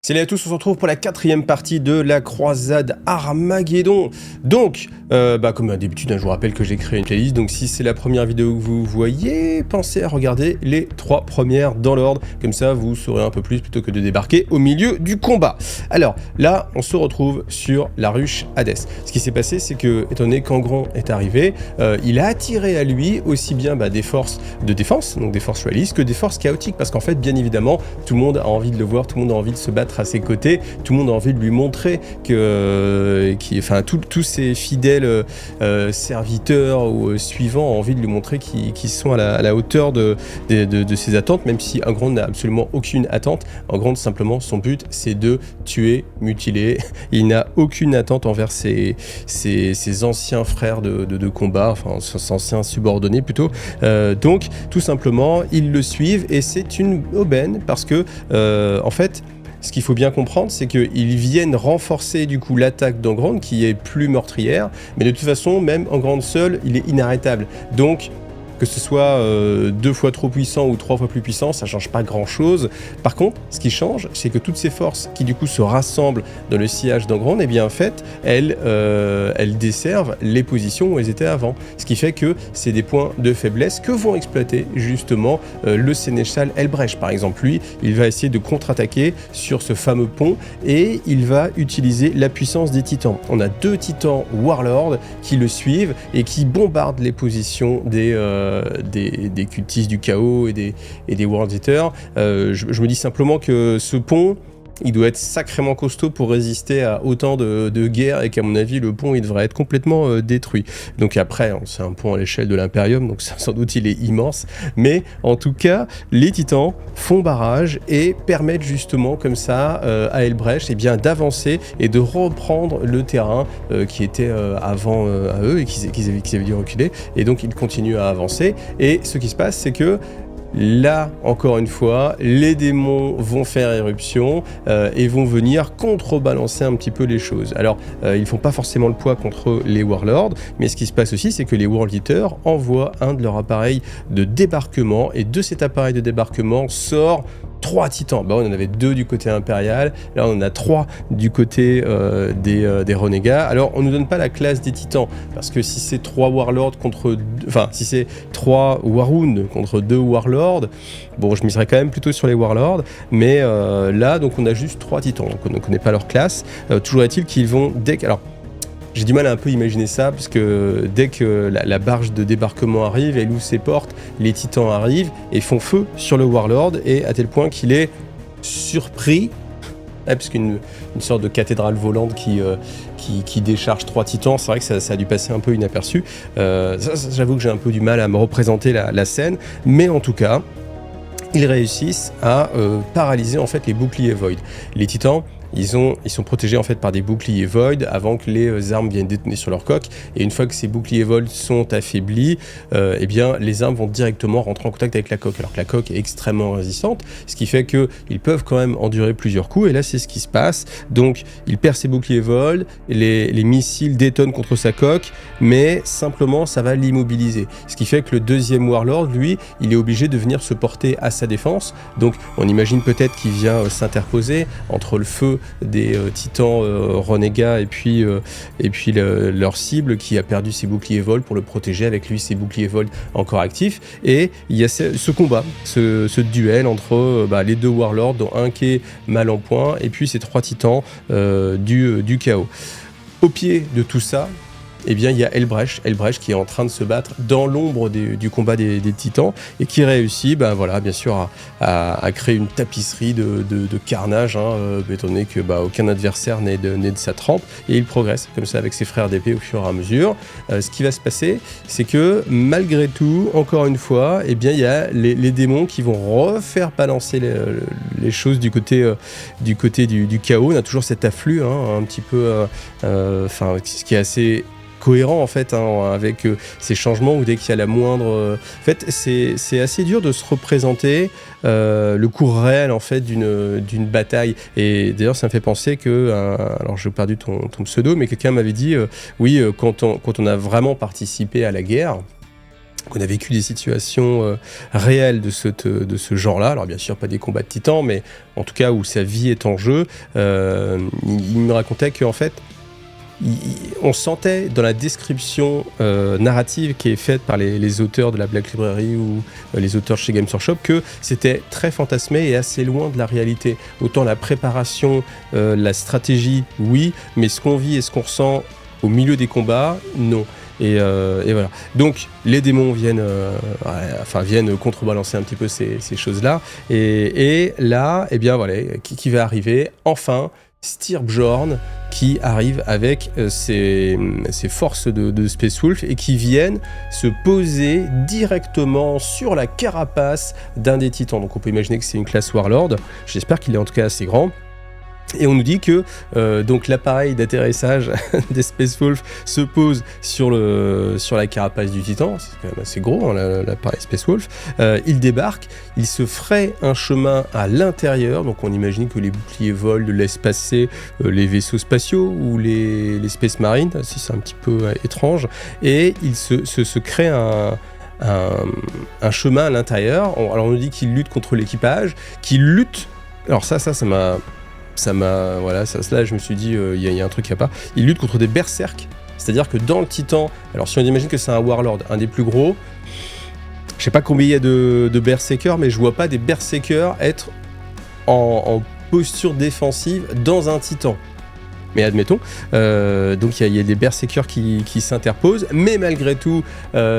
Salut à tous, on se retrouve pour la 4e partie de la croisade Armageddon. Donc, comme d'habitude, je vous rappelle que j'ai créé une playlist, donc si c'est la première vidéo que vous voyez, pensez à regarder les 3 premières dans l'ordre, comme ça vous saurez un peu plus plutôt que de débarquer au milieu du combat. Alors, là, on se retrouve sur la ruche Hadès. Ce qui s'est passé, c'est que, étant donné qu'Angron est arrivé, il a attiré à lui aussi bien des forces de défense, donc des forces royalistes, que des forces chaotiques, parce qu'en fait, bien évidemment, tout le monde a envie de le voir, tout le monde a envie de se battre à ses côtés, tout le monde a envie de lui montrer que tous ses fidèles serviteurs ou suivants ont envie de lui montrer qu'ils sont à la hauteur de ses attentes, même si Angron n'a absolument aucune attente. Angron, simplement, son but, c'est de tuer, mutiler. Il n'a aucune attente envers ses anciens frères de combat, enfin ses anciens subordonnés plutôt. Donc, tout simplement, ils le suivent et c'est une aubaine parce que, en fait, ce qu'il faut bien comprendre, c'est qu'ils viennent renforcer du coup l'attaque d'Angron qui est plus meurtrière, mais de toute façon, même Angron seul, il est inarrêtable. Donc, que ce soit 2 fois trop puissant ou 3 fois plus puissant, ça change pas grand chose. Par contre, ce qui change, c'est que toutes ces forces qui du coup se rassemblent dans le sillage d'Angron, et bien en fait, elles desservent les positions où elles étaient avant. Ce qui fait que c'est des points de faiblesse que vont exploiter justement le sénéchal Helbrecht. Par exemple, lui, il va essayer de contre-attaquer sur ce fameux pont et il va utiliser la puissance des titans. On a 2 titans warlords qui le suivent et qui bombardent les positions des cultistes du chaos et des World Eaters. Je me dis simplement que ce pont, il doit être sacrément costaud pour résister à autant de guerres et qu'à mon avis, le pont, il devrait être complètement détruit. Donc après, c'est un pont à l'échelle de l'Imperium, donc sans doute il est immense. Mais en tout cas, les titans font barrage et permettent justement comme ça à Helbrecht d'avancer et de reprendre le terrain qui était avant à eux et qu'ils avaient dû reculer. Et donc, ils continuent à avancer. Et ce qui se passe, c'est que là, encore une fois, les démons vont faire éruption et vont venir contrebalancer un petit peu les choses. Alors, ils font pas forcément le poids contre les Warlords, mais ce qui se passe aussi, c'est que les World Eaters envoient un de leurs appareils de débarquement, et de cet appareil de débarquement sort 3 titans. On en avait 2 du côté impérial, là on en a 3 du côté des renégats. Alors on nous donne pas la classe des titans, parce que si c'est 3 warlords contre... si c'est 3 warhounds contre 2 warlords, je miserais quand même plutôt sur les warlords, mais là donc on a juste 3 titans, donc on ne connaît pas leur classe. Toujours est-il qu'ils vont... Alors, j'ai du mal à un peu imaginer ça, parce que dès que la barge de débarquement arrive, elle ouvre ses portes, les titans arrivent et font feu sur le Warlord, et à tel point qu'il est surpris, parce qu'une sorte de cathédrale volante qui décharge 3 titans, c'est vrai que ça a dû passer un peu inaperçu. J'avoue que j'ai un peu du mal à me représenter la scène, mais en tout cas, ils réussissent à paralyser en fait les boucliers Void. Les titans, ils sont protégés en fait par des boucliers Void avant que les armes viennent détonner sur leur coque, et une fois que ces boucliers Void sont affaiblis, les armes vont directement rentrer en contact avec la coque, alors que la coque est extrêmement résistante, ce qui fait qu'ils peuvent quand même endurer plusieurs coups, et là c'est ce qui se passe. Donc il perd ses boucliers Void, les missiles détonnent contre sa coque, mais simplement ça va l'immobiliser, ce qui fait que le deuxième Warlord, lui, il est obligé de venir se porter à sa défense. Donc on imagine peut-être qu'il vient s'interposer entre le feu des titans renégats et puis leur cible qui a perdu ses boucliers Void pour le protéger, avec lui ses boucliers Void encore actifs, et il y a ce combat, ce duel entre les 2 warlords, dont un qui est mal en point, et puis ces 3 titans du chaos. Au pied de tout ça, il y a Helbrecht qui est en train de se battre dans l'ombre du combat des titans, et qui réussit, bien sûr, à créer une tapisserie de carnage, étant donné que aucun adversaire n'est de sa trempe, et il progresse comme ça avec ses frères d'épée au fur et à mesure. Ce qui va se passer, c'est que malgré tout, encore une fois, il y a les démons qui vont refaire balancer les choses du côté du chaos. On a toujours cet afflux, un petit peu, ce qui est assez cohérent en fait, avec ces changements, où dès qu'il y a la moindre... En fait, c'est assez dur de se représenter le cours réel en fait d'une bataille. Et d'ailleurs, ça me fait penser que... alors, j'ai perdu ton pseudo, mais quelqu'un m'avait dit, quand on a vraiment participé à la guerre, qu'on a vécu des situations réelles de ce genre-là. Alors bien sûr, pas des combats de titans, mais en tout cas où sa vie est en jeu. Il me racontait qu'en fait, on sentait dans la description narrative qui est faite par les auteurs de la Black Library ou les auteurs chez Games Workshop que c'était très fantasmé et assez loin de la réalité. Autant la préparation, la stratégie, oui, mais ce qu'on vit et ce qu'on ressent au milieu des combats, non. Et voilà. Donc les démons viennent contrebalancer un petit peu ces choses-là. Et là, eh bien voilà, qui va arriver enfin, Styrbjorn, qui arrive avec ses forces de Space Wolf et qui viennent se poser directement sur la carapace d'un des titans. Donc on peut imaginer que c'est une classe Warlord. J'espère qu'il est en tout cas assez grand. Et on nous dit que donc l'appareil d'atterrissage des Space Wolf se pose sur la carapace du Titan, c'est quand même assez gros hein, l'appareil Space Wolf. Il débarque, il se ferait un chemin à l'intérieur, donc on imagine que les boucliers volent, laissent passer les vaisseaux spatiaux ou les Space Marines, si c'est un petit peu étrange, et il se crée un chemin à l'intérieur. Alors on nous dit qu'il lutte contre l'équipage, qu'il lutte. Alors ça m'a voilà, là je me suis dit il y a un truc qui va pas. Il lutte contre des berserks, c'est-à-dire que dans le Titan, alors si on imagine que c'est un Warlord, un des plus gros, je sais pas combien il y a de berserkers, mais je vois pas des berserkers être en posture défensive dans un Titan. Mais admettons, donc il y a des berserkers qui s'interposent, mais malgré tout,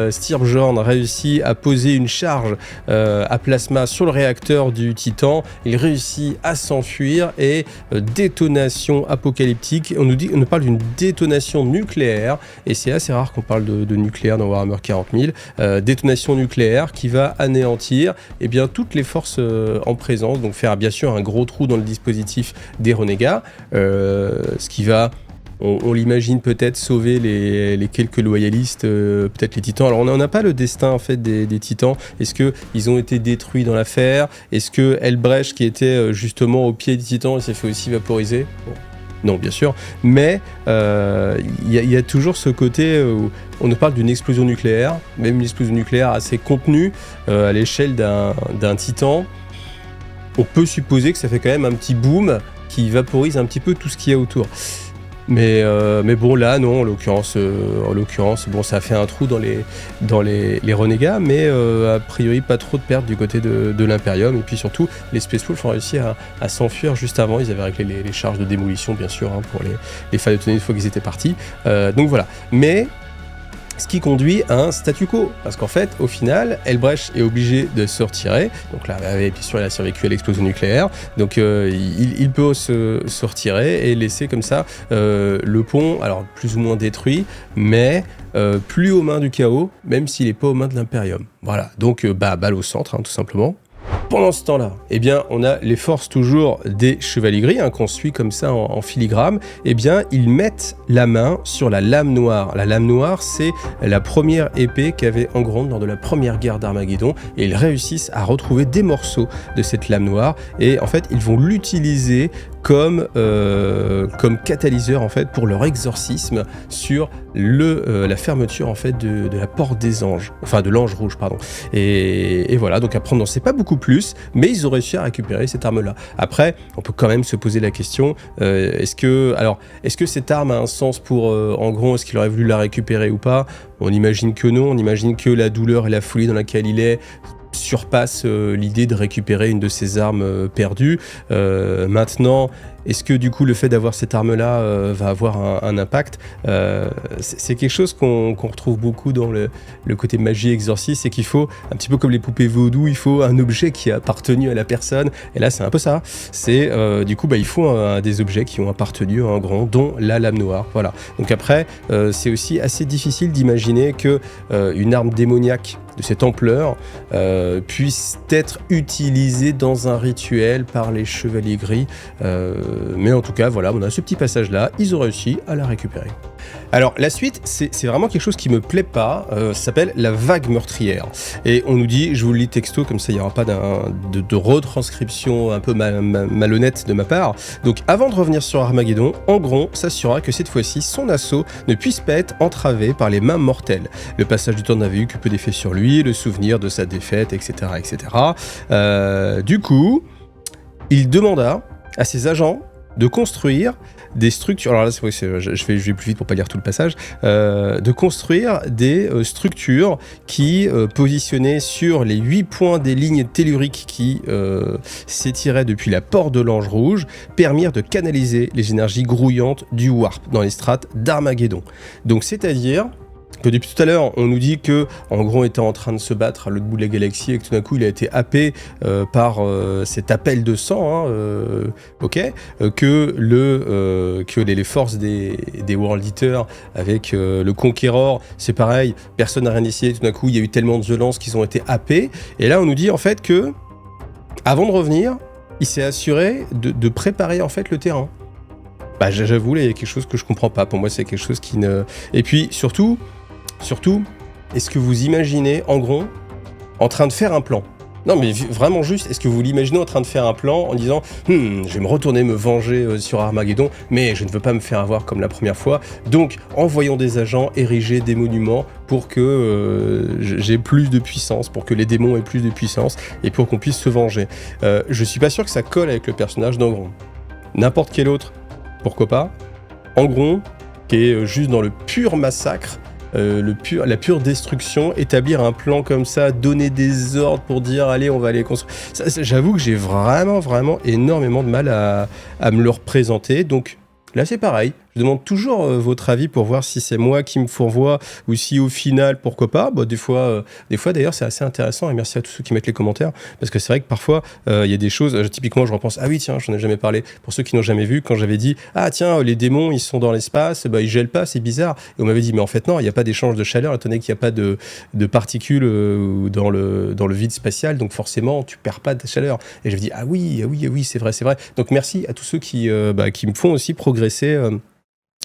Styrbjorn réussit à poser une charge à plasma sur le réacteur du Titan. Il réussit à s'enfuir et détonation apocalyptique. On nous parle d'une détonation nucléaire, et c'est assez rare qu'on parle de nucléaire dans Warhammer 40 000. Détonation nucléaire qui va anéantir bien, toutes les forces en présence, donc faire bien sûr un gros trou dans le dispositif des renégats. Ce qui va, on l'imagine peut-être, sauver les quelques loyalistes, peut-être les titans. Alors on n'a pas le destin en fait des titans. Est-ce qu'ils ont été détruits dans l'affaire? Est-ce que Helbrecht, qui était justement au pied des titans, s'est fait aussi vaporiser? Non, bien sûr. Mais il y a toujours ce côté où on nous parle d'une explosion nucléaire, même une explosion nucléaire assez contenue à l'échelle d'un titan. On peut supposer que ça fait quand même un petit boom qui vaporise un petit peu tout ce qu'il y a autour. Mais bon, là, non, en l'occurrence, bon, ça a fait un trou dans les renégats, mais a priori, pas trop de pertes du côté de l'Imperium. Et puis surtout, les Space Wolves ont réussi à s'enfuir juste avant. Ils avaient réglé les charges de démolition, bien sûr, hein, pour les failles d'autonomie une fois qu'ils étaient partis. Donc voilà. Mais ce qui conduit à un statu quo, parce qu'en fait, au final, Helbrecht est obligé de se retirer. Donc là, bien sûr, il a survécu à l'explosion nucléaire, donc il peut se retirer et laisser comme ça le pont, alors plus ou moins détruit, mais plus aux mains du chaos, même s'il n'est pas aux mains de l'Imperium. Voilà, donc balle au centre, hein, tout simplement. Pendant ce temps-là, eh bien, on a les forces toujours des Chevaliers Gris, hein, qu'on suit comme ça en filigrane. Eh bien, ils mettent la main sur la lame noire. La lame noire, c'est la première épée qu'avait Angrand lors de la première guerre d'Armageddon. Et ils réussissent à retrouver des morceaux de cette lame noire. Et en fait, ils vont l'utiliser comme catalyseur en fait pour leur exorcisme sur la fermeture en fait de la porte des anges, enfin de l'ange rouge pardon. Et voilà, donc après on n'en sait pas beaucoup plus, mais ils ont réussi à récupérer cette arme là. Après on peut quand même se poser la question, est-ce que cette arme a un sens pour Angrand, est-ce qu'il aurait voulu la récupérer ou pas? On imagine que non, on imagine que la douleur et la folie dans laquelle il est surpasse l'idée de récupérer une de ses armes perdues. Maintenant, est-ce que du coup le fait d'avoir cette arme-là va avoir un impact? C'est quelque chose qu'on retrouve beaucoup dans le côté magie exorcisme, c'est qu'il faut, un petit peu comme les poupées vaudou, il faut un objet qui a appartenu à la personne, et là c'est un peu ça. C'est du coup il faut des objets qui ont appartenu à un grand, dont la lame noire. Voilà. Donc après, c'est aussi assez difficile d'imaginer que une arme démoniaque de cette ampleur puisse être utilisée dans un rituel par les Chevaliers Gris. mais en tout cas, voilà, on a ce petit passage-là, ils ont réussi à la récupérer. Alors la suite, c'est vraiment quelque chose qui me plaît pas, ça s'appelle la vague meurtrière. Et on nous dit, je vous le lis texto, comme ça il n'y aura pas de retranscription un peu malhonnête de ma part. Donc avant de revenir sur Armageddon, Angron s'assurera que cette fois-ci, son assaut ne puisse pas être entravé par les mains mortelles. Le passage du temps n'avait eu que peu d'effet sur lui, le souvenir de sa défaite, etc. etc. Du coup, il demanda à ses agents de construire des structures, alors là c'est vrai que je vais plus vite pour pas lire tout le passage, de construire des structures qui, positionnées sur les 8 points des lignes telluriques qui s'étiraient depuis la porte de l'Ange Rouge, permirent de canaliser les énergies grouillantes du Warp dans les strates d'Armageddon. Donc c'est-à-dire que depuis tout à l'heure, on nous dit que Angron était en train de se battre à l'autre bout de la galaxie et que tout d'un coup, il a été happé par cet appel de sang, que les forces des World Eaters avec le Conqueror, c'est pareil, personne n'a rien décidé, tout d'un coup, il y a eu tellement de violence qu'ils ont été happés. Et là, on nous dit en fait que, avant de revenir, il s'est assuré de préparer en fait le terrain. Bah, j'avoue, là, il y a quelque chose que je comprends pas. Pour moi, c'est quelque chose qui ne... Et puis, surtout, est-ce que vous imaginez Angron en train de faire un plan? Non mais vraiment juste, est-ce que vous l'imaginez en train de faire un plan en disant « je vais me retourner me venger sur Armageddon, mais je ne veux pas me faire avoir comme la première fois, donc envoyons des agents ériger des monuments pour que j'ai plus de puissance, pour que les démons aient plus de puissance, et pour qu'on puisse se venger. » Je suis pas sûr que ça colle avec le personnage d'Angron. N'importe quel autre, pourquoi pas. Angron, qui est juste dans le pur massacre, la pure destruction, établir un plan comme ça, donner des ordres pour dire allez on va aller construire. J'avoue que j'ai vraiment énormément de mal à me le représenter, donc là c'est pareil. Je demande toujours votre avis pour voir si c'est moi qui me fourvoie ou si au final, pourquoi pas. Bah, des fois d'ailleurs, c'est assez intéressant et merci à tous ceux qui mettent les commentaires parce que c'est vrai que parfois, il y a des choses, typiquement, je repense, ah oui, tiens, j'en ai jamais parlé. Pour ceux qui n'ont jamais vu, quand j'avais dit, ah tiens, les démons, ils sont dans l'espace, bah, ils gèlent pas, c'est bizarre. Et on m'avait dit, mais en fait, non, il n'y a pas d'échange de chaleur, étant donné qu'il n'y a pas de particules dans le vide spatial, donc forcément, tu perds pas de chaleur. Et j'avais dit, ah oui, c'est vrai. Donc merci à tous ceux qui me font aussi progresser.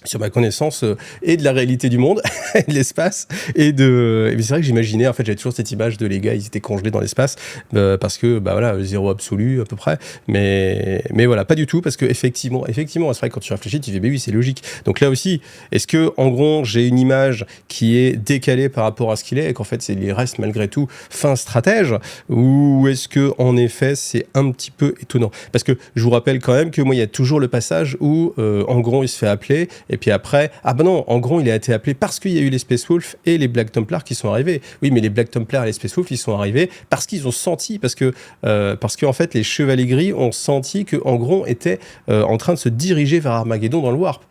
Sur ma connaissance et de la réalité du monde, de l'espace, et c'est vrai que j'imaginais, en fait, j'avais toujours cette image de les gars, ils étaient congelés dans l'espace, parce que, bah voilà, zéro absolu, à peu près, mais voilà, pas du tout, parce que effectivement, c'est vrai que quand tu réfléchis, tu dis, mais oui, c'est logique. Donc là aussi, est-ce que, en gros, j'ai une image qui est décalée par rapport à ce qu'il est, et qu'en fait, il reste malgré tout fin stratège, ou est-ce que, en effet, c'est un petit peu étonnant? Parce que je vous rappelle quand même que moi, il y a toujours le passage où, en gros, il se fait appeler, et puis après, ah ben non, en gros, il a été appelé parce qu'il y a eu les Space Wolves et les Black Templars qui sont arrivés. Oui, mais les Black Templars et les Space Wolves, ils sont arrivés parce qu'ils ont senti, parce que en fait, les Chevaliers Gris ont senti que Angron était en train de se diriger vers Armageddon dans le Warp.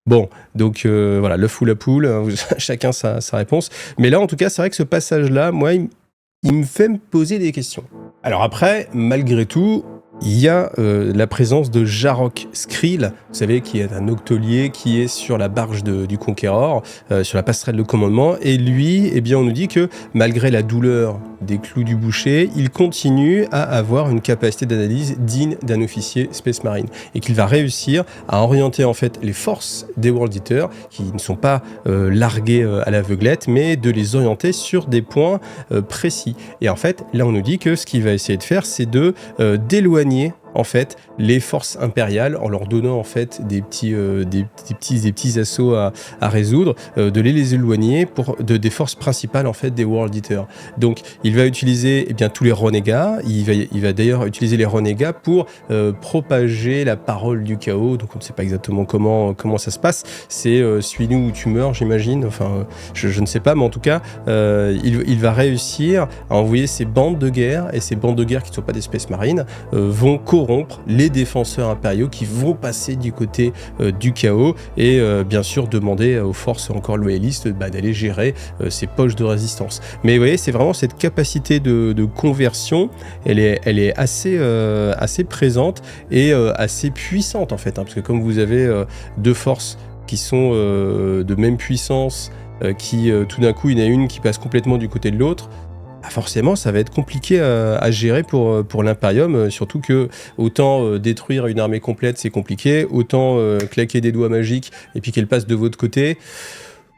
Bon, donc voilà, l'œuf ou la poule, hein, chacun sa réponse. Mais là, en tout cas, c'est vrai que ce passage-là, moi, il me fait me poser des questions. Alors après, malgré tout, il y a la présence de Jarok Skrill, vous savez, qui est un octolier qui est sur la barge du Conqueror, sur la passerelle de commandement, et lui, eh bien, on nous dit que malgré la douleur des clous du boucher, il continue à avoir une capacité d'analyse digne d'un officier Space Marine, et qu'il va réussir à orienter en fait les forces des World Eaters, qui ne sont pas larguées à l'aveuglette, mais de les orienter sur des points précis. Et en fait, là, on nous dit que ce qu'il va essayer de faire, c'est de d'éloigner en fait les forces impériales en leur donnant en fait des petits assauts à résoudre, de les éloigner des forces principales en fait des World Eaters. Donc il va utiliser tous les renégats, il va d'ailleurs utiliser les renégats pour propager la parole du chaos, donc on ne sait pas exactement comment ça se passe, c'est suis-nous ou tu meurs, j'imagine, enfin je ne sais pas, mais en tout cas il va réussir à envoyer ces bandes de guerre, et ces bandes de guerre qui ne sont pas des Space Marines vont corrompre les défenseurs impériaux qui vont passer du côté du chaos et bien sûr demander aux forces encore loyalistes d'aller gérer ces poches de résistance. Mais vous voyez, c'est vraiment cette capacité de conversion, elle est assez présente et assez puissante en fait, hein, parce que comme vous avez deux forces qui sont de même puissance, qui tout d'un coup il y en a une qui passe complètement du côté de l'autre, forcément, ça va être compliqué à gérer pour l'Imperium, surtout que autant détruire une armée complète, c'est compliqué, autant claquer des doigts magiques et puis qu'elle passe de votre côté.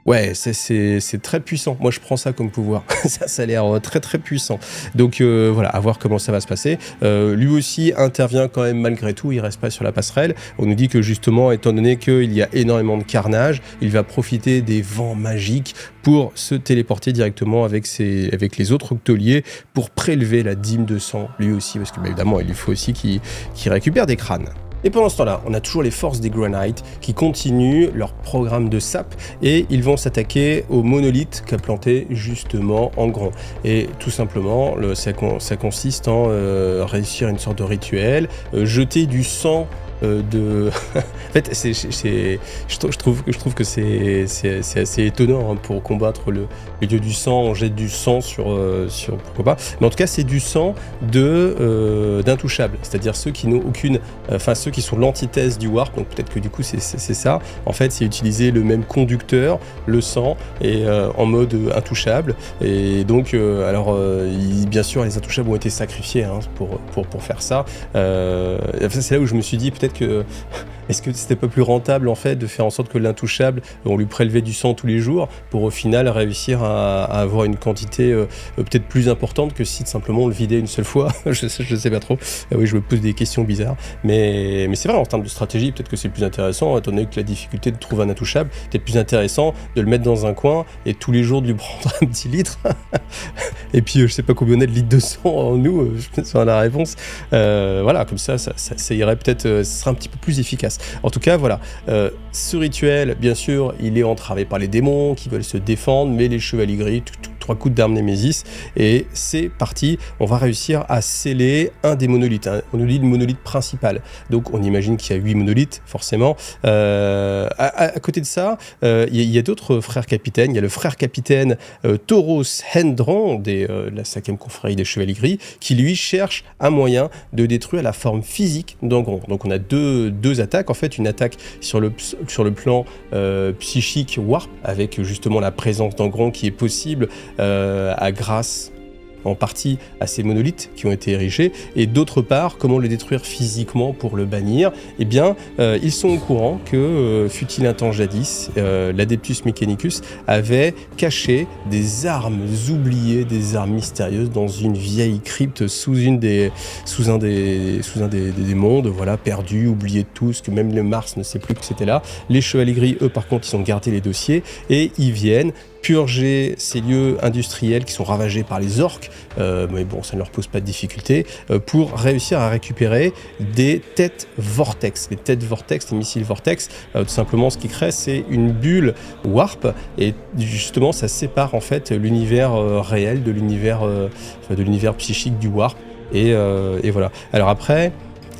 Ouais, c'est très puissant. Moi, je prends ça comme pouvoir. Ça a l'air très très puissant. Donc voilà, à voir comment ça va se passer. Lui aussi intervient quand même malgré tout. Il reste pas sur la passerelle. On nous dit que justement, étant donné qu'il y a énormément de carnage, il va profiter des vents magiques pour se téléporter directement avec les autres octoliers pour prélever la dîme de sang lui aussi, parce que bah, évidemment, il lui faut aussi qu'il récupère des crânes. Et pendant ce temps-là, on a toujours les forces des Granites qui continuent leur programme de sap et ils vont s'attaquer au monolithe qu'a planté justement Angron. Et tout simplement, ça consiste en réussir une sorte de rituel, jeter du sang en fait, je trouve que c'est assez étonnant hein, pour combattre le dieu du sang. On jette du sang sur pourquoi pas. Mais en tout cas, c'est du sang d'intouchables, c'est-à-dire ceux qui n'ont aucune, enfin ceux qui sont l'antithèse du warp. Donc peut-être que du coup c'est ça. En fait, c'est utiliser le même conducteur, le sang, et en mode intouchable. Et donc, bien sûr, les intouchables ont été sacrifiés hein, pour faire ça. C'est là où je me suis dit peut-être que est-ce que c'était pas plus rentable en fait de faire en sorte que l'intouchable, on lui prélevait du sang tous les jours pour au final réussir à avoir une quantité peut-être plus importante que si simplement on le vidait une seule fois. je sais pas trop. Oui, je me pose des questions bizarres, mais c'est vrai en termes de stratégie, peut-être que c'est plus intéressant étant donné que la difficulté de trouver un intouchable, peut-être plus intéressant de le mettre dans un coin et tous les jours de lui prendre un petit litre. Et puis je sais pas combien on a de litres de sang en nous, je pense à la réponse. Voilà, comme ça irait peut-être, ce serait un petit peu plus efficace. En tout cas, voilà, ce rituel, bien sûr, il est entravé par les démons qui veulent se défendre, mais les chevaliers gris, 3 coups d'arme Némésis, et c'est parti, on va réussir à sceller un des monolithes, le monolithe principal. Donc on imagine qu'il y a 8 monolithes, forcément. À côté de ça, il y a d'autres frères capitaines. Il y a le frère capitaine Tauros Hendron, de la 5e confrérie des Chevaliers Gris, qui lui cherche un moyen de détruire la forme physique d'Angron. Donc on a deux attaques, en fait, une attaque sur le plan psychique Warp, avec justement la présence d'Angron qui est possible grâce en partie à ces monolithes qui ont été érigés, et d'autre part, comment le détruire physiquement pour le bannir. Eh bien, ils sont au courant que, fut-il un temps jadis, l'Adeptus Mechanicus avait caché des armes oubliées, des armes mystérieuses dans une vieille crypte sous un des mondes, voilà, perdus, oubliés de tous, que même le Mars ne sait plus que c'était là. Les Chevaliers Gris, eux, par contre, ils ont gardé les dossiers, et ils viennent purger ces lieux industriels qui sont ravagés par les orques, mais bon, ça ne leur pose pas de difficulté, pour réussir à récupérer des têtes vortex. Les têtes vortex, les missiles vortex, tout simplement, ce qu'ils créent, c'est une bulle warp, et justement, ça sépare en fait l'univers réel de l'univers psychique du warp, et voilà. Alors après,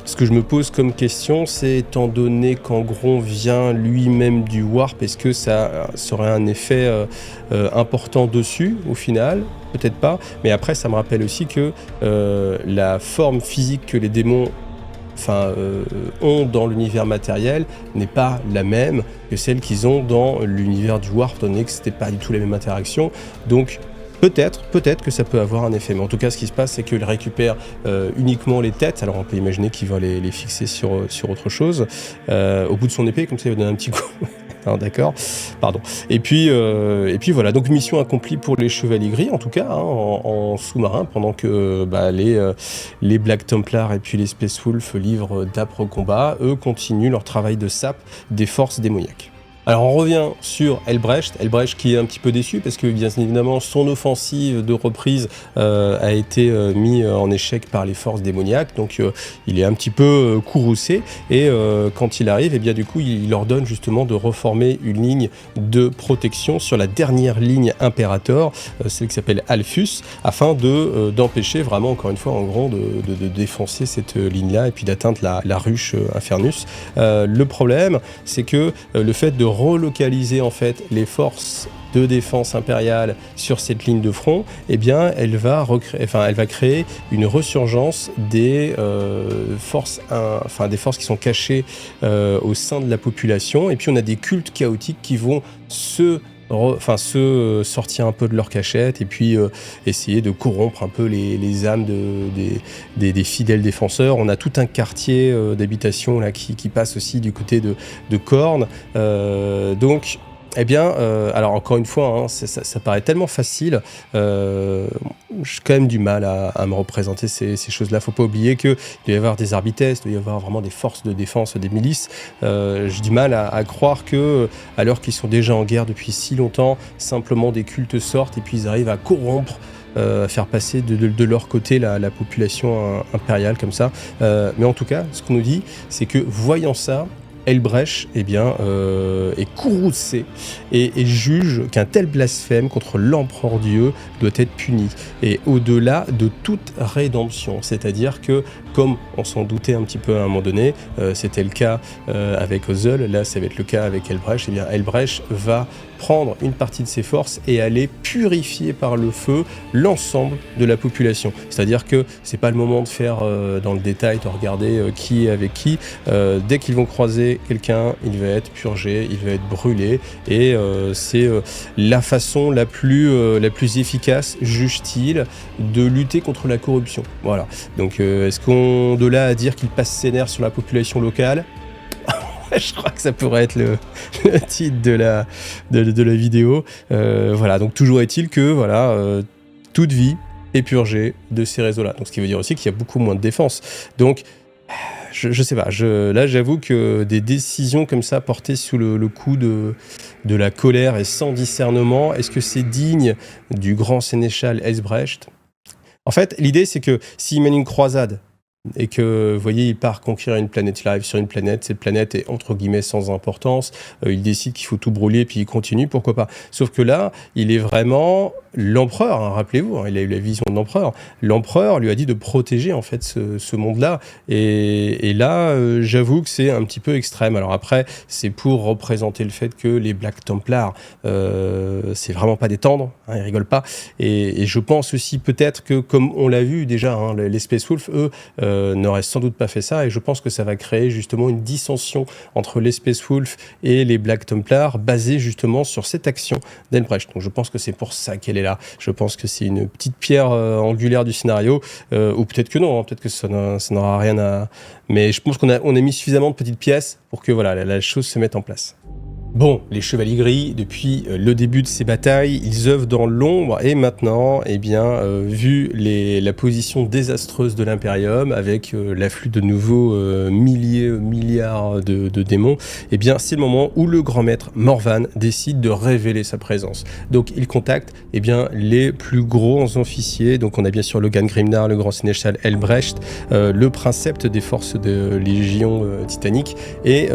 ce que je me pose comme question, c'est étant donné qu'Angron vient lui-même du Warp, est-ce que ça aurait un effet important dessus au final? Peut-être pas, mais après ça me rappelle aussi que la forme physique que les démons ont dans l'univers matériel n'est pas la même que celle qu'ils ont dans l'univers du Warp, étant donné que c'était pas du tout les mêmes interactions. Donc Peut-être que ça peut avoir un effet, mais en tout cas ce qui se passe c'est qu'il récupère uniquement les têtes. Alors on peut imaginer qu'il va les fixer sur autre chose au bout de son épée, comme ça il va donner un petit coup. Non, d'accord, pardon. Et puis voilà, donc mission accomplie pour les Chevaliers Gris, en tout cas, hein, en sous-marin, pendant que les Black Templars et puis les Space Wolves livrent d'âpres combats. Eux continuent leur travail de sap des forces démoniaques. Alors on revient sur Helbrecht qui est un petit peu déçu parce que bien évidemment son offensive de reprise a été mis en échec par les forces démoniaques, donc il est un petit peu courroucé, et quand il arrive, et bien du coup il ordonne justement de reformer une ligne de protection sur la dernière ligne Imperator, celle qui s'appelle Alphus, afin d'empêcher vraiment encore une fois en gros de défoncer cette ligne-là et puis d'atteindre la ruche Infernus. Le problème c'est que le fait de relocaliser en fait les forces de défense impériale sur cette ligne de front, eh bien elle va créer une resurgence des forces qui sont cachées au sein de la population, et puis on a des cultes chaotiques qui vont se se sortir un peu de leur cachette et puis essayer de corrompre un peu les âmes des fidèles défenseurs. On a tout un quartier d'habitation là qui passe aussi du côté de Khorne. Donc, eh bien, alors encore une fois, hein, ça paraît tellement facile. J'ai quand même du mal à me représenter ces choses-là. Faut pas oublier qu'il doit y avoir des arbitres, il doit y avoir vraiment des forces de défense, des milices. J'ai du mal à croire que, alors qu'ils sont déjà en guerre depuis si longtemps, simplement des cultes sortent et puis ils arrivent à corrompre, à faire passer de leur côté la population impériale comme ça. Mais en tout cas, ce qu'on nous dit, c'est que voyant ça, Helbrecht est courroucé et juge qu'un tel blasphème contre l'empereur Dieu doit être puni, et au-delà de toute rédemption. C'est-à-dire que, comme on s'en doutait un petit peu à un moment donné, c'était le cas avec Ozzel, là ça va être le cas avec Helbrecht, et bien Helbrecht va prendre une partie de ses forces et aller purifier par le feu l'ensemble de la population. C'est-à-dire que c'est pas le moment de faire dans le détail, de regarder qui est avec qui. Dès qu'ils vont croiser quelqu'un, il va être purgé, il va être brûlé, et c'est la façon la plus efficace, juge-t-il, de lutter contre la corruption. Voilà. Donc est-ce qu'on, de là à dire qu'il passe ses nerfs sur la population locale, je crois que ça pourrait être le titre de la vidéo. Voilà, donc toujours est-il que voilà, toute vie est purgée de ces réseaux-là. Donc ce qui veut dire aussi qu'il y a beaucoup moins de défense. Donc je sais pas, là j'avoue que des décisions comme ça portées sous le coup de la colère et sans discernement, est-ce que c'est digne du grand sénéchal Helbrecht? En fait, l'idée c'est que s'il mène une croisade, et que, vous voyez, il part conquérir une planète live sur une planète, cette planète est entre guillemets sans importance, il décide qu'il faut tout brûler, puis il continue, pourquoi pas. Sauf que là, il est vraiment l'empereur, hein, rappelez-vous, hein, il a eu la vision de l'empereur. L'empereur lui a dit de protéger en fait ce monde-là, et là, j'avoue que c'est un petit peu extrême. Alors après, c'est pour représenter le fait que les Black Templars, c'est vraiment pas des tendres, hein, ils rigolent pas, et je pense aussi peut-être que, comme on l'a vu déjà, hein, les Space Wolves, eux, n'aurait sans doute pas fait ça, et je pense que ça va créer justement une dissension entre les Space Wolves et les Black Templars, basée justement sur cette action d'Helbrecht. Donc je pense que c'est pour ça qu'elle est là. Je pense que c'est une petite pierre angulaire du scénario, ou peut-être que non, hein, peut-être que ça n'aura rien à... Mais je pense qu'on a mis suffisamment de petites pièces pour que voilà, la chose se mette en place. Bon, les Chevaliers Gris, depuis le début de ces batailles, ils œuvrent dans l'ombre, et maintenant, eh bien, vu la position désastreuse de l'Imperium, avec l'afflux de nouveaux milliards de démons, eh bien, c'est le moment où le grand maître Morvan décide de révéler sa présence. Donc, il contacte, eh bien, les plus gros officiers. Donc, on a bien sûr Logan Grimnar, le grand sénéchal Helbrecht, le princeps des forces de Légion Titanique, et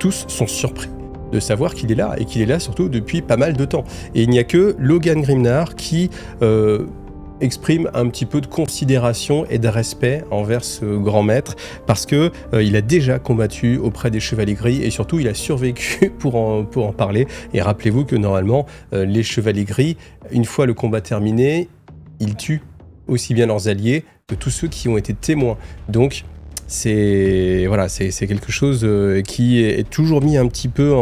tous sont surpris de savoir qu'il est là, et qu'il est là surtout depuis pas mal de temps. Et il n'y a que Logan Grimnar qui exprime un petit peu de considération et de respect envers ce grand maître, parce que il a déjà combattu auprès des Chevaliers Gris, et surtout il a survécu pour en parler. Et rappelez-vous que normalement, les Chevaliers Gris, une fois le combat terminé, ils tuent aussi bien leurs alliés que tous ceux qui ont été témoins. Donc c'est quelque chose qui est toujours mis un petit peu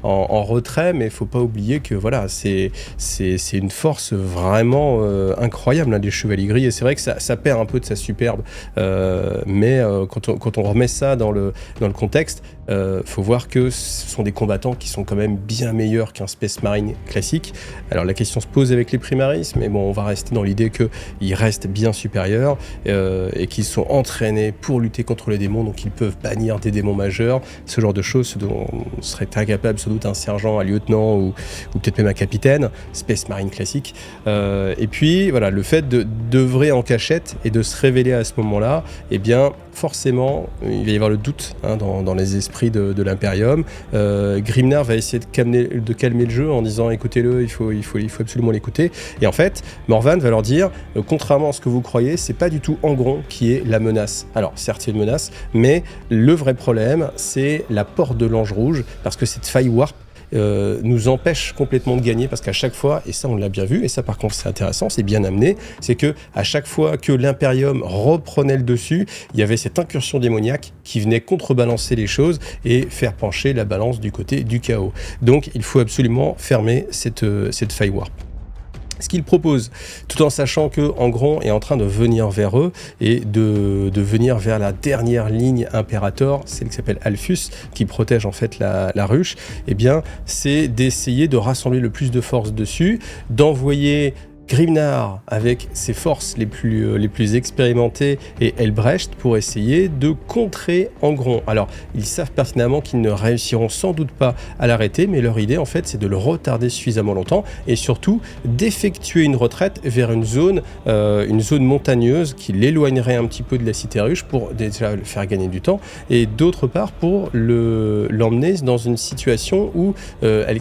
en retrait, mais il faut pas oublier que voilà, c'est une force vraiment incroyable, hein, les Chevaliers Gris, et c'est vrai que ça perd un peu de sa superbe, mais quand on remet ça dans le contexte, faut voir que ce sont des combattants qui sont quand même bien meilleurs qu'un Space Marine classique. Alors la question se pose avec les Primaris, mais bon, on va rester dans l'idée qu'ils restent bien supérieurs, et qu'ils sont entraînés pour lutter contre les démons, donc ils peuvent bannir des démons majeurs, ce genre de choses, ce dont on serait incapable sans doute un sergent, un lieutenant, ou peut-être même un capitaine, Space Marine classique. Et puis voilà, le fait d'œuvrer en cachette et de se révéler à ce moment-là, eh bien forcément, il va y avoir le doute, hein, dans les esprits de l'Imperium. Grimnar va essayer de calmer le jeu en disant écoutez-le, il faut absolument l'écouter. Et en fait, Morvan va leur dire contrairement à ce que vous croyez, c'est pas du tout Angron qui est la menace. Alors certes, il y a une menace, mais le vrai problème, c'est la porte de l'Ange Rouge, parce que cette faille warp, nous empêche complètement de gagner, parce qu'à chaque fois, et ça on l'a bien vu, et ça par contre c'est intéressant, c'est bien amené, c'est que à chaque fois que l'Imperium reprenait le dessus, il y avait cette incursion démoniaque qui venait contrebalancer les choses et faire pencher la balance du côté du chaos. Donc il faut absolument fermer cette faille warp. Ce qu'il propose, tout en sachant que Angron est en train de venir vers eux et de venir vers la dernière ligne Imperator, celle qui s'appelle Alphus, qui protège en fait la ruche, eh bien c'est d'essayer de rassembler le plus de forces dessus, d'envoyer Grimnar avec ses forces les plus expérimentées et Elbrecht pour essayer de contrer Angron. Alors, ils savent pertinemment qu'ils ne réussiront sans doute pas à l'arrêter, mais leur idée, en fait, c'est de le retarder suffisamment longtemps et surtout d'effectuer une retraite vers une zone montagneuse qui l'éloignerait un petit peu de la cité ruche pour déjà le faire gagner du temps et d'autre part pour l'emmener dans une situation où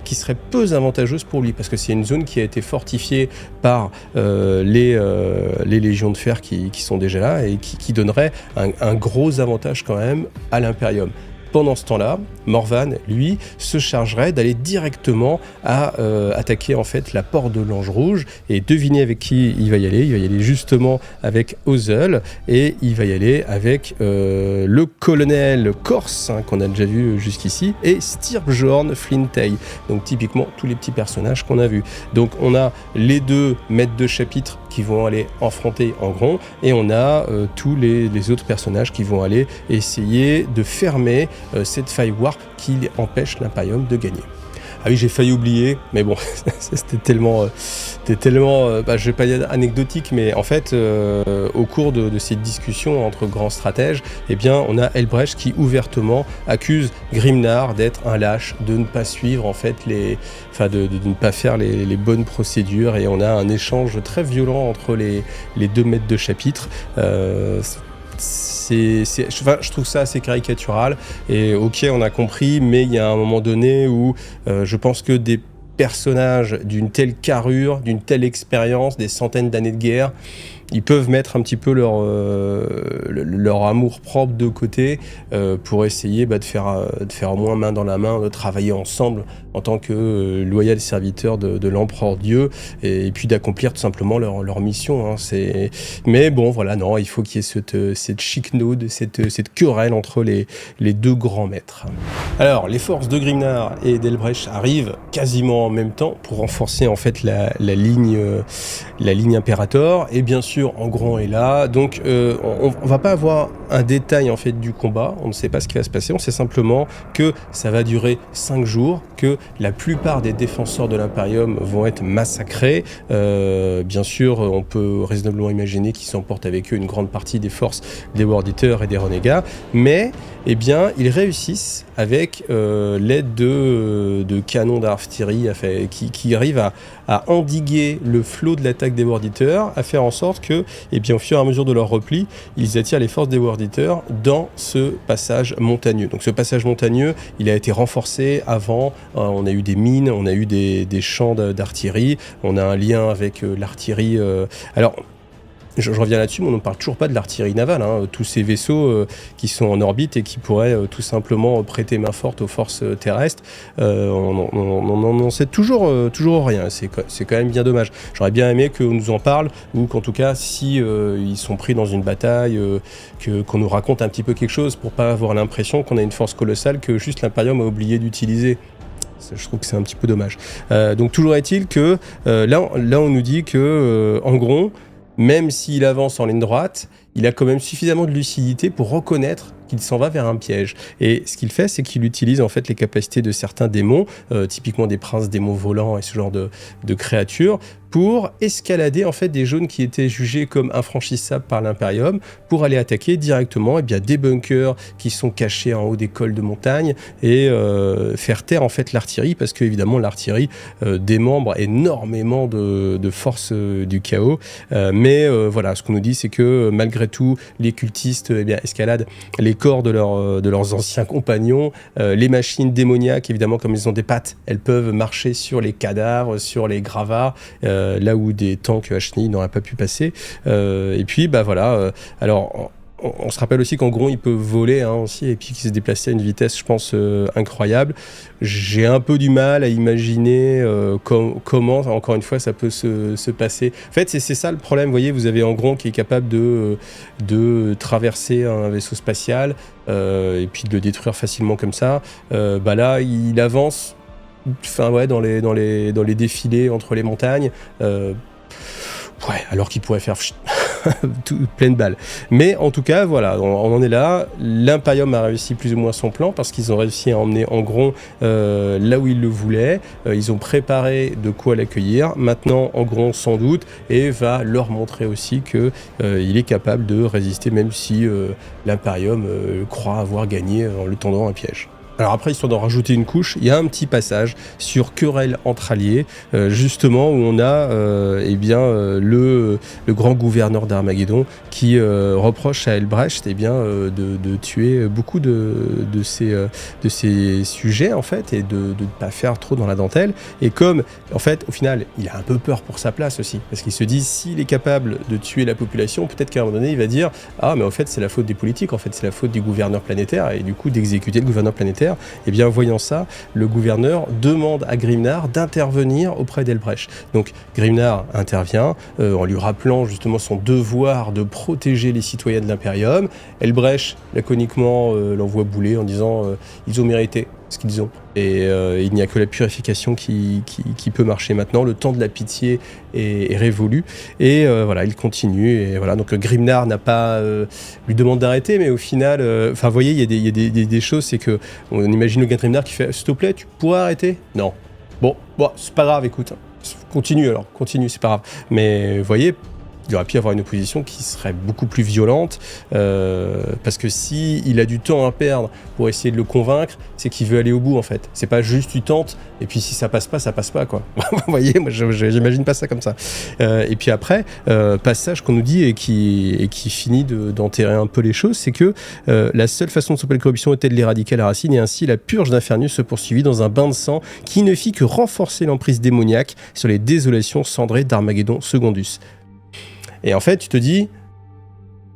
qui serait peu avantageuse pour lui parce que c'est une zone qui a été fortifiée par les légions de fer qui sont déjà là et qui donneraient un gros avantage quand même à l'Imperium. Pendant ce temps-là, Morvan, lui, se chargerait d'aller directement à attaquer en fait la porte de l'Ange Rouge et devinez avec qui il va y aller. Il va y aller justement avec Ozel et il va y aller avec le colonel Corse qu'on a déjà vu jusqu'ici et Styrbjorn Flintey. Donc typiquement tous les petits personnages qu'on a vus. Donc on a les deux maîtres de chapitre qui vont aller affronter Angron et on a tous les autres personnages qui vont aller essayer de fermer cette faille warp qui empêche l'Imperium de gagner. Ah oui, j'ai failli oublier, mais bon, c'était tellement je vais pas dire anecdotique, mais en fait, au cours de cette discussion entre grands stratèges, eh bien, on a Elbrecht qui ouvertement accuse Grimnar d'être un lâche, de ne pas suivre en fait de ne pas faire les bonnes procédures, et on a un échange très violent entre les deux maîtres de chapitre. Je trouve ça assez caricatural et ok on a compris, mais il y a un moment donné où je pense que des personnages d'une telle carrure, d'une telle expérience, des centaines d'années de guerre, ils peuvent mettre un petit peu leur amour propre de côté pour essayer de faire au moins main dans la main, de travailler ensemble en tant que loyal serviteur de l'empereur Dieu et puis d'accomplir tout simplement leur mission. Hein. Mais bon, voilà, non, il faut qu'il y ait cette chicanaude, cette querelle entre les deux grands maîtres. Alors, les forces de Grimnar et d'Elbrecht arrivent quasiment en même temps pour renforcer en fait la ligne Imperator et bien sûr Angron est là, donc on va pas avoir un détail en fait du combat, on ne sait pas ce qui va se passer, on sait simplement que ça va durer 5 jours, que la plupart des défenseurs de l'Imperium vont être massacrés, bien sûr on peut raisonnablement imaginer qu'ils s'emportent avec eux une grande partie des forces des World Eaters et des renégats, mais eh bien ils réussissent avec l'aide de canons d'artillerie qui arrivent à endiguer le flot de l'attaque des World Eaters, à faire en sorte que, eh bien, au fur et à mesure de leur repli, ils attirent les forces des World Eaters dans ce passage montagneux. Donc ce passage montagneux, il a été renforcé avant, on a eu des mines, on a eu des champs d'artillerie, on a un lien avec l'artillerie. Alors, je reviens là-dessus, mais on ne parle toujours pas de l'artillerie navale, hein. Tous ces vaisseaux qui sont en orbite et qui pourraient tout simplement prêter main forte aux forces terrestres, on n'en sait toujours rien, c'est quand même bien dommage. J'aurais bien aimé qu'on nous en parle, ou qu'en tout cas, si ils sont pris dans une bataille, qu'on nous raconte un petit peu quelque chose pour pas avoir l'impression qu'on a une force colossale que juste l'Imperium a oublié d'utiliser. Je trouve que c'est un petit peu dommage. Donc toujours est-il que là on nous dit que Angron, même s'il avance en ligne droite, il a quand même suffisamment de lucidité pour reconnaître qu'il s'en va vers un piège. Et ce qu'il fait, c'est qu'il utilise en fait les capacités de certains démons, typiquement des princes démons volants et ce genre de créatures, pour escalader en fait des zones qui étaient jugées comme infranchissables par l'Imperium, pour aller attaquer directement des bunkers qui sont cachés en haut des cols de montagne et faire taire en fait l'artillerie, parce que évidemment l'artillerie démembre énormément de forces du chaos. Mais voilà, ce qu'on nous dit, c'est que malgré tout, les cultistes escaladent les corps de leurs anciens compagnons, les machines démoniaques, évidemment, comme ils ont des pattes, elles peuvent marcher sur les cadavres, sur les gravats, là où des tanks HNI n'auraient pas pu passer. Et puis, voilà. Alors, on se rappelle aussi qu'en gros, il peut voler hein, aussi, et puis qu'il se déplaçait à une vitesse, je pense, incroyable. J'ai un peu du mal à imaginer comment, encore une fois, ça peut se passer. En fait, c'est ça le problème. Vous voyez, vous avez Angron qui est capable de traverser un vaisseau spatial et puis de le détruire facilement comme ça. Là, il avance dans les défilés entre les montagnes. Alors qu'il pourrait faire pleine balle. Mais en tout cas, voilà, on en est là. L'Imperium a réussi plus ou moins son plan parce qu'ils ont réussi à emmener Angron là où ils le voulaient. Ils ont préparé de quoi l'accueillir. Maintenant, Angron sans doute et va leur montrer aussi que il est capable de résister même si l'Imperium croit avoir gagné en le tendant un piège. Alors après, histoire d'en rajouter une couche, il y a un petit passage sur querelle entre alliés, justement où on a le grand gouverneur d'Armageddon qui reproche à Helbrecht de tuer beaucoup de ses sujets en fait et de ne pas faire trop dans la dentelle. Et comme en fait, au final, il a un peu peur pour sa place aussi, parce qu'il se dit s'il est capable de tuer la population, peut-être qu'à un moment donné, il va dire ah mais en fait c'est la faute des politiques, en fait c'est la faute du gouverneur planétaire et du coup d'exécuter le gouverneur planétaire. Et bien voyant ça, le gouverneur demande à Grimnar d'intervenir auprès d'Helbrecht. Donc Grimnar intervient en lui rappelant justement son devoir de protéger les citoyens de l'Imperium. Helbrecht, laconiquement, l'envoie bouler en disant ils ont mérité ce qu'ils ont. Et il n'y a que la purification qui peut marcher maintenant. Le temps de la pitié est révolu. Et voilà, il continue. Et voilà, donc Grimnar n'a pas lui demande d'arrêter, mais au final, vous voyez, il y a des choses, c'est que on imagine le gars de Grimnar qui fait s'il te plaît, tu pourrais arrêter ? Non. Bon, c'est pas grave, écoute. Continue, c'est pas grave. Mais vous voyez, il aurait pu y avoir une opposition qui serait beaucoup plus violente, parce que si il a du temps à perdre pour essayer de le convaincre, c'est qu'il veut aller au bout en fait. C'est pas juste tu tentes, et puis si ça passe pas quoi. Vous voyez, moi j'imagine pas ça comme ça. Et puis après, passage qu'on nous dit et qui finit d'enterrer un peu les choses, c'est que la seule façon de stopper la corruption était de l'éradiquer à la racine, et ainsi la purge d'Infernus se poursuivit dans un bain de sang qui ne fit que renforcer l'emprise démoniaque sur les désolations cendrées d'Armageddon Secondus. Et en fait, tu te dis,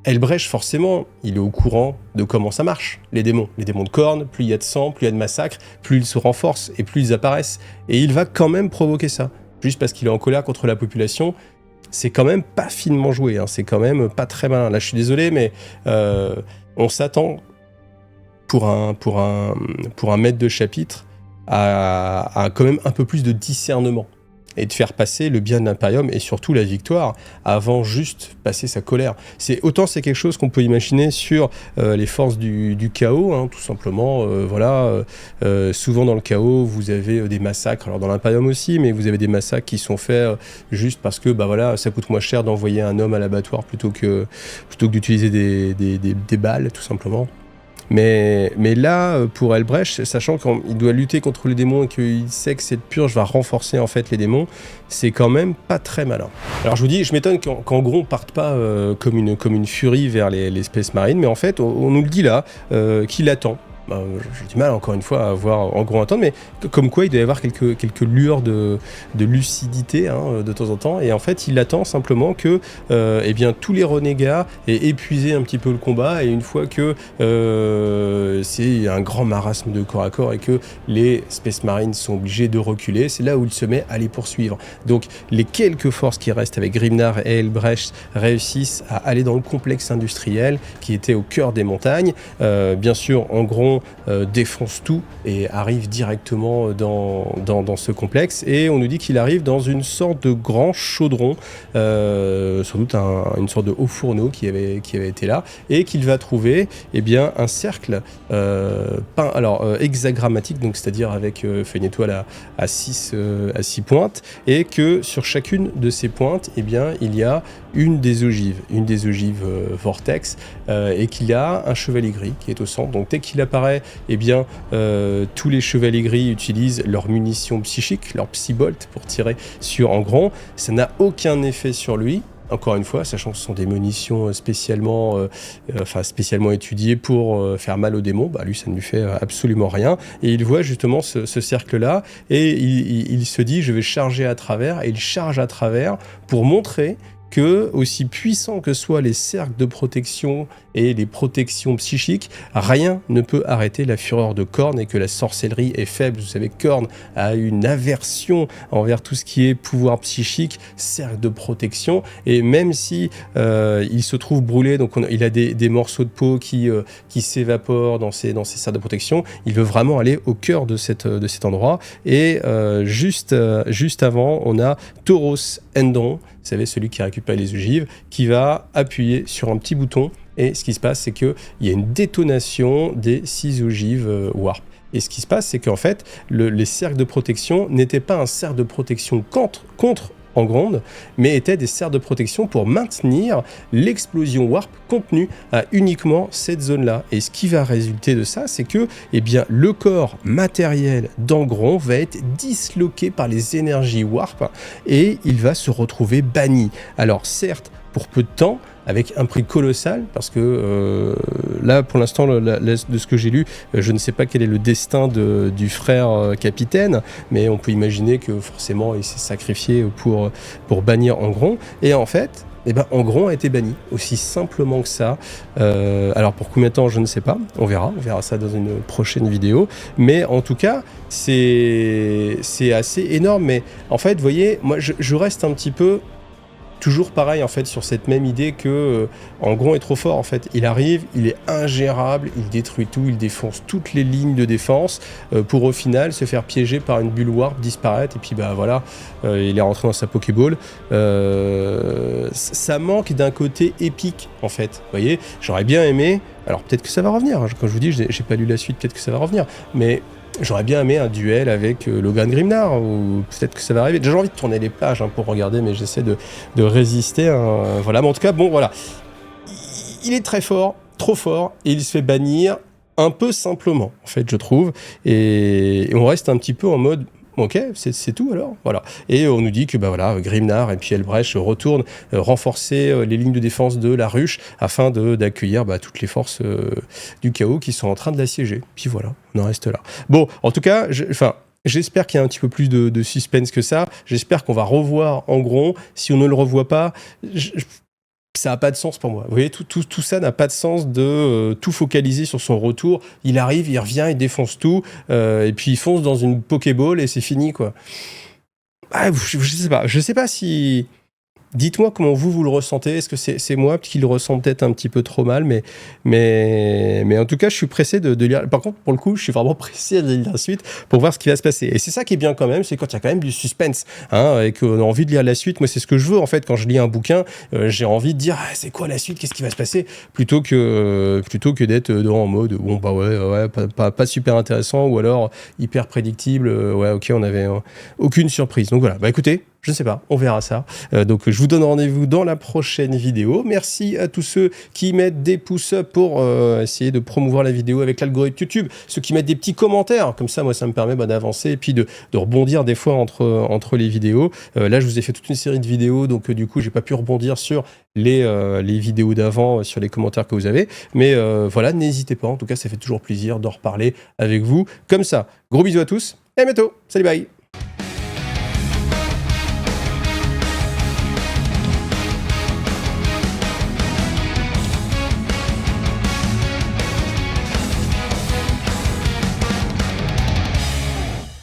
Helbrecht, forcément, il est au courant de comment ça marche, les démons. Les démons de cornes, plus il y a de sang, plus il y a de massacres, plus ils se renforcent et plus ils apparaissent. Et il va quand même provoquer ça, juste parce qu'il est en colère contre la population. C'est quand même pas finement joué, hein. C'est quand même pas très malin. Là, je suis désolé, mais on s'attend, pour un maître de chapitre, à quand même un peu plus de discernement. Et de faire passer le bien de l'Imperium et surtout la victoire avant juste passer sa colère. C'est quelque chose qu'on peut imaginer sur les forces du chaos, hein, tout simplement. Souvent dans le chaos, vous avez des massacres, alors dans l'Imperium aussi, mais vous avez des massacres qui sont faits juste parce que ça coûte moins cher d'envoyer un homme à l'abattoir plutôt que d'utiliser des balles, tout simplement. Mais là, pour Helbrecht, sachant qu'il doit lutter contre les démons et qu'il sait que cette purge va renforcer en fait les démons, c'est quand même pas très malin. Alors je vous dis, je m'étonne qu'Angron parte pas comme une furie vers les Space Marines, mais en fait, on nous le dit là, qu'il attend. J'ai du mal encore une fois à voir Angron attendre, mais comme quoi il doit y avoir quelques lueurs de lucidité hein, de temps en temps, et en fait il attend simplement que tous les renégats aient épuisé un petit peu le combat, et une fois que c'est un grand marasme de corps à corps et que les Space Marines sont obligés de reculer, c'est là où il se met à les poursuivre. Donc les quelques forces qui restent avec Grimnar et Helbrecht réussissent à aller dans le complexe industriel qui était au cœur des montagnes. Bien sûr, Angron défonce tout et arrive directement dans ce complexe, et on nous dit qu'il arrive dans une sorte de grand chaudron, sans doute une sorte de haut fourneau qui avait été là, et qu'il va trouver un cercle peint, hexagrammatique, donc c'est-à-dire avec une étoile à 6 pointes, et que sur chacune de ces pointes il y a une des ogives vortex, et qu'il y a un chevalier gris qui est au centre. Donc dès qu'il apparaît, tous les chevaliers gris utilisent leurs munitions psychiques, leur psybolt, pour tirer sur Angron. Ça n'a aucun effet sur lui. Encore une fois, sachant que ce sont des munitions spécialement étudiées pour faire mal aux démons, lui ça ne lui fait absolument rien. Et il voit justement ce cercle-là, et il se dit je vais charger à travers, et il charge à travers pour montrer que, aussi puissants que soient les cercles de protection et les protections psychiques, rien ne peut arrêter la fureur de Khorne et que la sorcellerie est faible. Vous savez, Khorne a une aversion envers tout ce qui est pouvoir psychique, cercle de protection, et même si il se trouve brûlé, donc il a des morceaux de peau qui s'évaporent dans ces cercles de protection, il veut vraiment aller au cœur de cet endroit. Et juste avant, on a Thoros Hendon, vous savez, celui qui récupère les ogives, qui va appuyer sur un petit bouton, et ce qui se passe, c'est qu'il y a une détonation des 6 ogives warp. Et ce qui se passe, c'est qu'en fait, les cercles de protection n'étaient pas un cercle de protection contre Engronde, mais étaient des cercles de protection pour maintenir l'explosion warp contenue à uniquement cette zone-là. Et ce qui va résulter de ça, c'est que eh bien, le corps matériel d'Engronde va être disloqué par les énergies warp et il va se retrouver banni. Alors certes, pour peu de temps, avec un prix colossal, parce que là, pour l'instant, de ce que j'ai lu, je ne sais pas quel est le destin du frère capitaine, mais on peut imaginer que forcément, il s'est sacrifié pour bannir Engronde. Et en fait, eh ben, Engronde a été banni, aussi simplement que ça. Alors pour combien de temps, je ne sais pas, on verra ça dans une prochaine vidéo. Mais en tout cas, c'est assez énorme. Mais en fait, vous voyez, moi, je reste un petit peu... toujours pareil en fait sur cette même idée que Engronde est trop fort en fait. Il arrive, il est ingérable, il détruit tout, il défonce toutes les lignes de défense pour au final se faire piéger par une bulle warp, disparaître et puis bah voilà, il est rentré dans sa Pokéball. Ça manque d'un côté épique en fait. Vous voyez, j'aurais bien aimé. Alors peut-être que ça va revenir. Hein. Quand je vous dis, j'ai pas lu la suite, peut-être que ça va revenir. Mais j'aurais bien aimé un duel avec Logan Grimnar, ou peut-être que ça va arriver. J'ai envie de tourner les pages pour regarder, mais j'essaie de résister. Voilà, mais en tout cas, bon, voilà. Il est très fort, trop fort, et il se fait bannir un peu simplement, en fait, je trouve. Et on reste un petit peu en mode... Ok, c'est tout alors, voilà. Et on nous dit que bah voilà, Grimnar et puis Helbrecht retournent renforcer les lignes de défense de la ruche afin d'accueillir toutes les forces du chaos qui sont en train de l'assiéger. Puis voilà, on en reste là. Bon, en tout cas, j'espère qu'il y a un petit peu plus de suspense que ça. J'espère qu'on va revoir Engronde. Si on ne le revoit pas, ça n'a pas de sens pour moi. Vous voyez, tout ça n'a pas de sens de tout focaliser sur son retour. Il arrive, il revient, il défonce tout, et puis il fonce dans une Pokéball et c'est fini, quoi. Ah, je sais pas si... Dites-moi comment vous le ressentez. Est-ce que c'est moi qui le ressens peut-être un petit peu trop mal, mais en tout cas, je suis pressé de lire. Par contre, pour le coup, je suis vraiment pressé de lire la suite pour voir ce qui va se passer. Et c'est ça qui est bien quand même, c'est quand il y a quand même du suspense, et qu'on a envie de lire la suite. Moi, c'est ce que je veux en fait quand je lis un bouquin. J'ai envie de dire c'est quoi la suite, qu'est-ce qui va se passer, plutôt que d'être en mode bon bah ouais, pas super intéressant ou alors hyper prédictible. Ouais, ok, on avait aucune surprise. Donc voilà. Bah écoutez. Je ne sais pas, on verra ça. Donc je vous donne rendez-vous dans la prochaine vidéo. Merci à tous ceux qui mettent des pouces up pour essayer de promouvoir la vidéo avec l'algorithme YouTube. Ceux qui mettent des petits commentaires, comme ça, moi, ça me permet d'avancer et puis de rebondir des fois entre les vidéos. Là, je vous ai fait toute une série de vidéos, donc du coup, j'ai pas pu rebondir sur les vidéos d'avant, sur les commentaires que vous avez. Mais voilà, n'hésitez pas. En tout cas, ça fait toujours plaisir d'en reparler avec vous comme ça. Gros bisous à tous et à bientôt. Salut, bye.